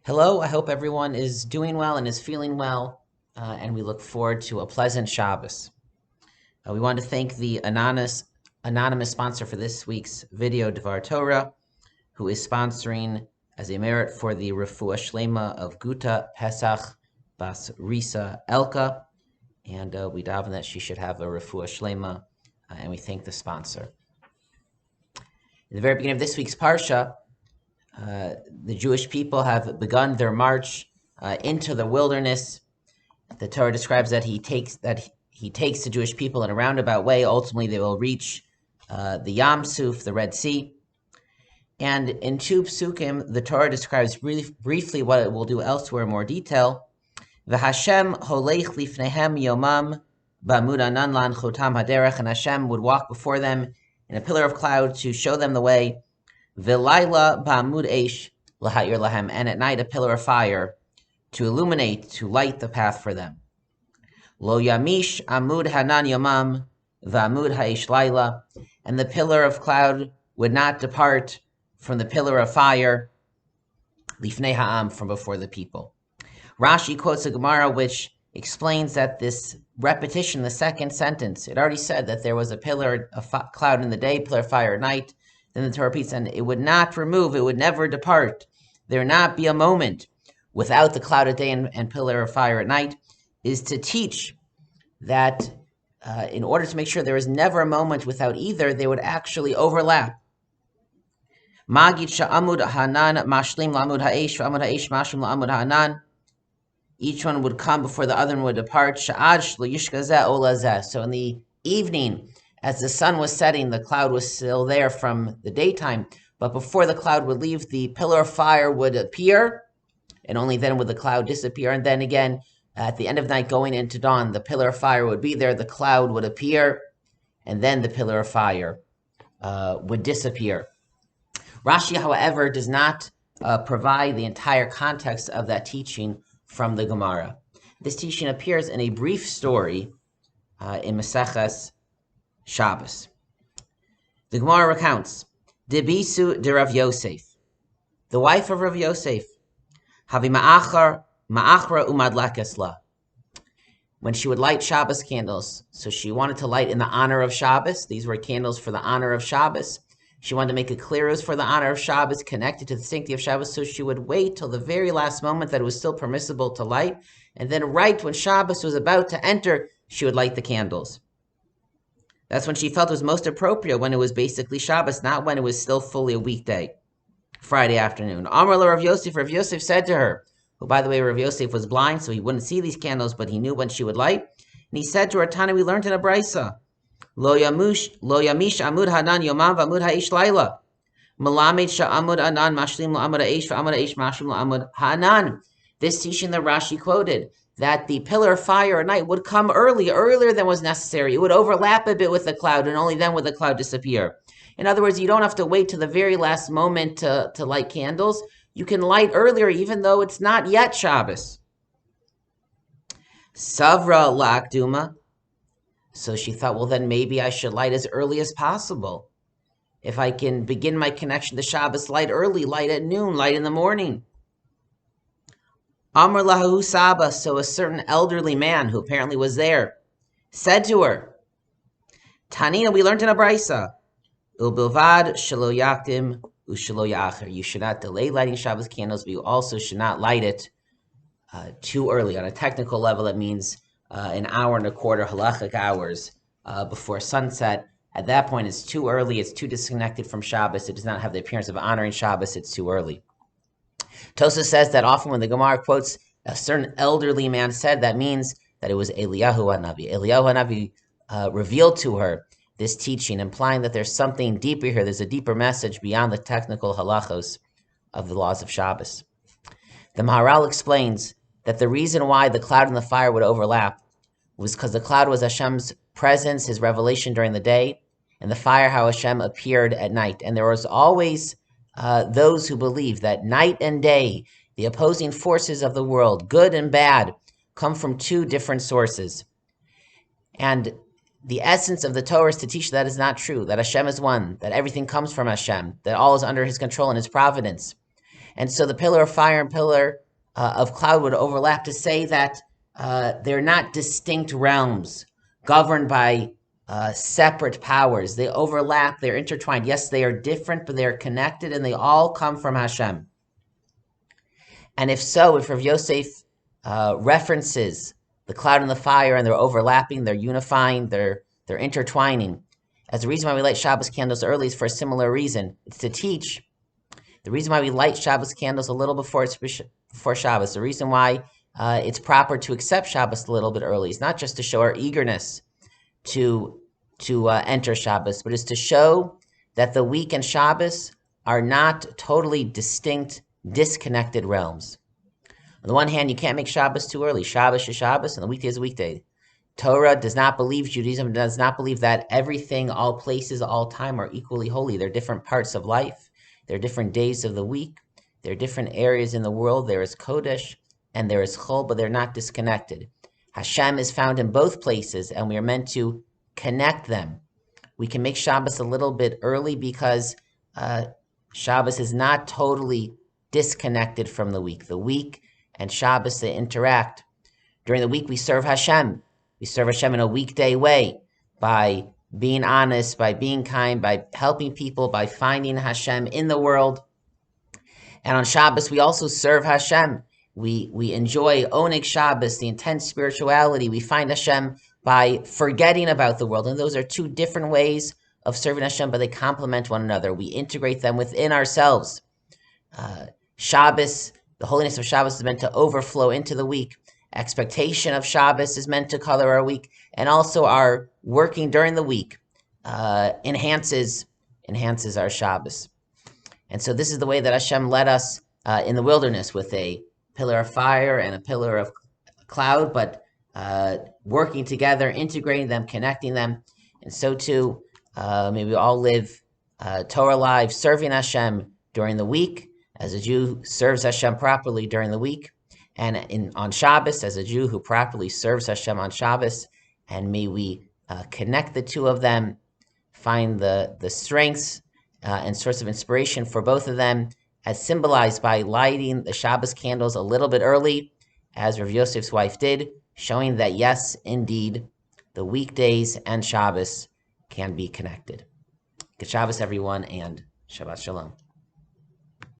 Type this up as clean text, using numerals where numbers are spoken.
Hello, I hope everyone is doing well and is feeling well, and we look forward to a pleasant Shabbos. We want to thank the anonymous sponsor for this week's video, Devar Torah, who is sponsoring as a merit for the Refuah Shlema of Guta Pesach Bas Risa Elka, and we daven that she should have a Refuah Shlema, and we thank the sponsor. In the very beginning of this week's Parsha, the Jewish people have begun their march into the wilderness. The Torah describes that he takes the Jewish people in a roundabout way. Ultimately, they will reach the Yam Suf, the Red Sea. And in two psukim, the Torah describes really briefly what it will do elsewhere in more detail. V'Hashem holech lifnehem yomam b'amud anan lan chotam haderech, and Hashem would walk before them in a pillar of cloud to show them the way. V'layla b'amud eish l'ha'ir lahem, and at night a pillar of fire to illuminate, to light the path for them. Lo yamish amud hanan yomam v'amud ha'ish layla, and the pillar of cloud would not depart from the pillar of fire, lifnei ha'am, from before the people. Rashi quotes a Gemara which explains that this repetition, the second sentence, it already said that there was a pillar of cloud in the day, pillar of fire at night. Then the Torah repeats, and it would not remove, it would never depart. There would not be a moment without the cloud at day and pillar of fire at night, is to teach that in order to make sure there is never a moment without either, they would actually overlap. Magid sha'amud hanan mashlim la'amud ha'esh, v'amud ha'esh mashlim la'amud ha'anan. Each one would come before the other one would depart. Sha'ad shlo yishkazeh olazeh. So in the evening, as the sun was setting, the cloud was still there from the daytime. But before the cloud would leave, the pillar of fire would appear, and only then would the cloud disappear. And then again, at the end of night, going into dawn, the pillar of fire would be there, the cloud would appear, and then the pillar of fire would disappear. Rashi, however, does not provide the entire context of that teaching from the Gemara. This teaching appears in a brief story in Maseches Shabbos. The Gemara recounts, Debisu de Rav Yosef, the wife of Rav Yosef, Havi ma'achra umadlakesla. When she would light Shabbos candles, so she wanted to light in the honor of Shabbos. These were candles for the honor of Shabbos. She wanted to make it clear it was for the honor of Shabbos, connected to the sanctity of Shabbos, so she would wait till the very last moment that it was still permissible to light, and then right when Shabbos was about to enter, she would light the candles. That's when she felt it was most appropriate, when it was basically Shabbos, not when it was still fully a weekday, Friday afternoon. Amar la Rav Yosef said to her, who, by the way, Rav Yosef was blind, so he wouldn't see these candles, but he knew when she would light. And he said to her, Tana, we learned in a brisa, Lo yamish amud hanan yomam v'amud ha'ish layla. Melamed sha'amud anan mashlim la'amud ha'ish v'amud ha'ish mashlim la'amud ha'anan. This teaching that Rashi quoted, that the pillar of fire at night would come earlier than was necessary. It would overlap a bit with the cloud, and only then would the cloud disappear. In other words, you don't have to wait to the very last moment to light candles. You can light earlier, even though it's not yet Shabbos. Savra la'akduma. So she thought, well, then maybe I should light as early as possible. If I can begin my connection to Shabbos, light early, light at noon, light in the morning. Amar lahu Saba, so a certain elderly man who apparently was there, said to her, Tanina, we learned in a brisa, Ubilvad shelo yakdim ushelo yacher. You should not delay lighting Shabbos candles, but you also should not light it too early. On a technical level, that means an hour and a quarter, halachic hours before sunset. At that point, it's too early, it's too disconnected from Shabbos, it does not have the appearance of honoring Shabbos, it's too early. Tosa says that often when the Gemara quotes a certain elderly man said, that means that it was Eliyahu HaNavi. Eliyahu HaNavi revealed to her this teaching, implying that there's something deeper here. There's a deeper message beyond the technical halachos of the laws of Shabbos. The Maharal explains that the reason why the cloud and the fire would overlap was because the cloud was Hashem's presence, his revelation during the day, and the fire how Hashem appeared at night. And there was always those who believe that night and day, the opposing forces of the world, good and bad, come from two different sources. And the essence of the Torah is to teach that is not true, that Hashem is one, that everything comes from Hashem, that all is under his control and his providence. And so the pillar of fire and pillar of cloud would overlap to say that they're not distinct realms governed by separate powers. They overlap, they're intertwined. Yes, they are different, but they're connected, and they all come from Hashem. And if so, if Rav Yosef references the cloud and the fire, and they're overlapping, they're unifying, they're intertwining, as the reason why we light Shabbos candles early is for a similar reason. It's to teach. The reason why we light Shabbos candles a little before Shabbos, the reason why it's proper to accept Shabbos a little bit early is not just to show our eagerness to enter Shabbos, but is to show that the week and Shabbos are not totally distinct, disconnected realms. On the one hand, you can't make Shabbos too early. Shabbos is Shabbos, and the weekday is a weekday. Torah does not believe, Judaism does not believe that everything, all places, all time are equally holy. They're different parts of life. There are different days of the week. There are different areas in the world. There is Kodesh and there is Chol, but they're not disconnected. Hashem is found in both places, and we are meant to connect them. We can make Shabbos a little bit early because Shabbos is not totally disconnected from the week. The week and Shabbos, they interact. During the week, we serve Hashem. We serve Hashem in a weekday way by being honest, by being kind, by helping people, by finding Hashem in the world. And on Shabbos, we also serve Hashem. We enjoy Oneg Shabbos, the intense spirituality. We find Hashem by forgetting about the world. And those are two different ways of serving Hashem, but they complement one another. We integrate them within ourselves. Shabbos, the holiness of Shabbos is meant to overflow into the week. Expectation of Shabbos is meant to color our week, and also our working during the week enhances our Shabbos. And so this is the way that Hashem led us in the wilderness, with a pillar of fire and a pillar of cloud, but working together, integrating them, connecting them. And so too, may we all live Torah lives, serving Hashem during the week, as a Jew who serves Hashem properly during the week, and on Shabbos, as a Jew who properly serves Hashem on Shabbos. And may we connect the two of them, find the strengths and source of inspiration for both of them, as symbolized by lighting the Shabbos candles a little bit early, as Rav Yosef's wife did, showing that yes, indeed, the weekdays and Shabbos can be connected. Good Shabbos, everyone, and Shabbat Shalom.